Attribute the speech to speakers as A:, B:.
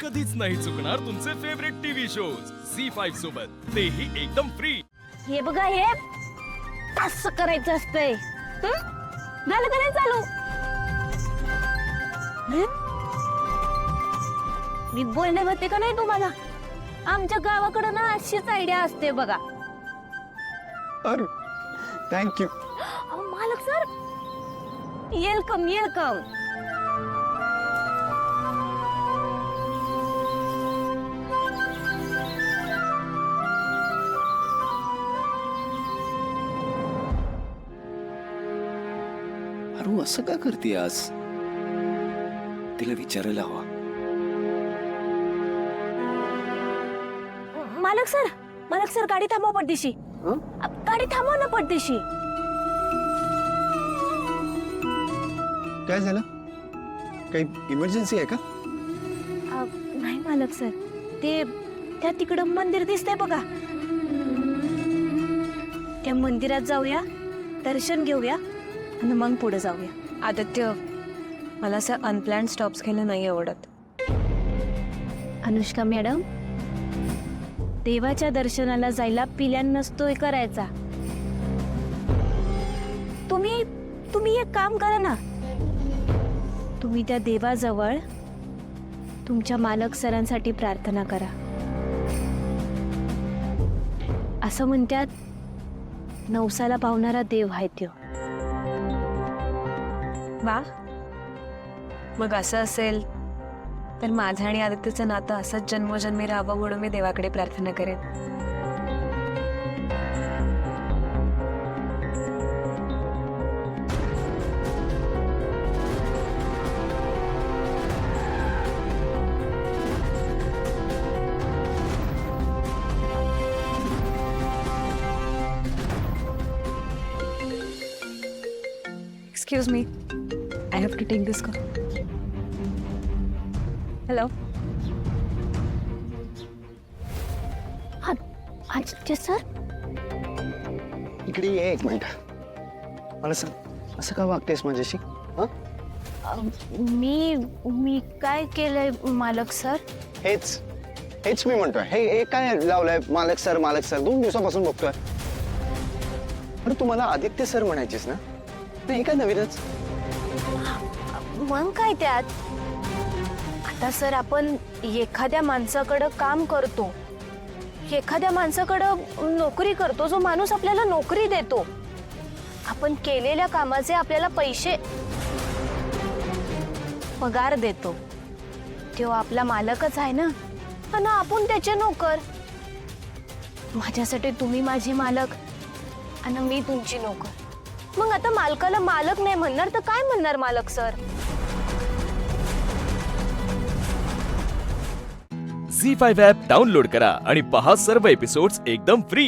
A: कधीच नाही चुकणार तुमचे फेवरेट टीव्ही शोज झी5 सोबत, तेही एकदम फ्री।
B: हे बघा, हे असं करायचं असतंय। झालं का नाही चालू? मी बोलणे होते का नाही तुम्हाला? आमच्या गावाकडे ना अशीच आयडिया असते बघा।
C: अरे थँक्यू।
B: मालक सर, वेलकम वेलकम।
C: अरे असं का करते आज? तिला विचारायला हवा।
B: मालक सर गाडी थांबवा पडदिशी। गाडी थांबवा ना पडदिशी।
C: काय झालं? काही इमर्जन्सी आहे का?
B: नाही मालक सर, ते त्या तिकडं मंदिर दिसतंय बघा। त्या मंदिरात जाऊया, दर्शन घेऊया आणि मग पुढे जाऊया।
D: आदित्य, मला असं अनप्लॅन स्टॉप्स घ्यायला नाही आवडत।
B: अनुष्का मॅडम, देवाच्या दर्शनाला जायला पिल्यान नसतोय करायचा। तुम्ही एक काम करा ना, तुम्ही त्या देवाजवळ तुमच्या मालक सरांसाठी प्रार्थना करा। असं म्हणतात, नवसाला पावणारा देव आहे त्यो।
D: वा, मग असं असेल तर माझं आणि आदित्यचं नातं असंच जन्मोजन्मी राहावं म्हणून मी देवाकडे प्रार्थना करेन। Excuse me, I have to take this call. Hello.
B: Aditya sir,
C: इकडे ये एक मिनिट। मला सांग, असं का वागतेस माझ्याशी?
B: मी काय केलंय मालक सर?
C: हेच मी म्हणतोय। हे काय लावलंय मालक सर 2 दिवसापासून बघतोय। अरे तुम्हाला आदित्य सर म्हणायचीस ना? नाही काय नवीनच?
B: मग काय त्यात? आता सर, आपण एखाद्या माणसाकडं काम करतो, एखाद्या माणसाकडं नोकरी करतो, जो माणूस आपल्याला नोकरी देतो, आपण केलेल्या कामाचे आपल्याला पैसे पगार देतो, तो आपला मालकच आहे ना, आणि आपण त्याचे नोकर। माझ्यासाठी तुम्ही माझी मालक आणि मी तुमची नोकर। मग आता मालकाला मालक नाही म्हणणार तर काय म्हणणार मालक सर?
A: झी5 ॲप डाउनलोड करा आणि पहा सर्व एपिसोड्स एकदम फ्री।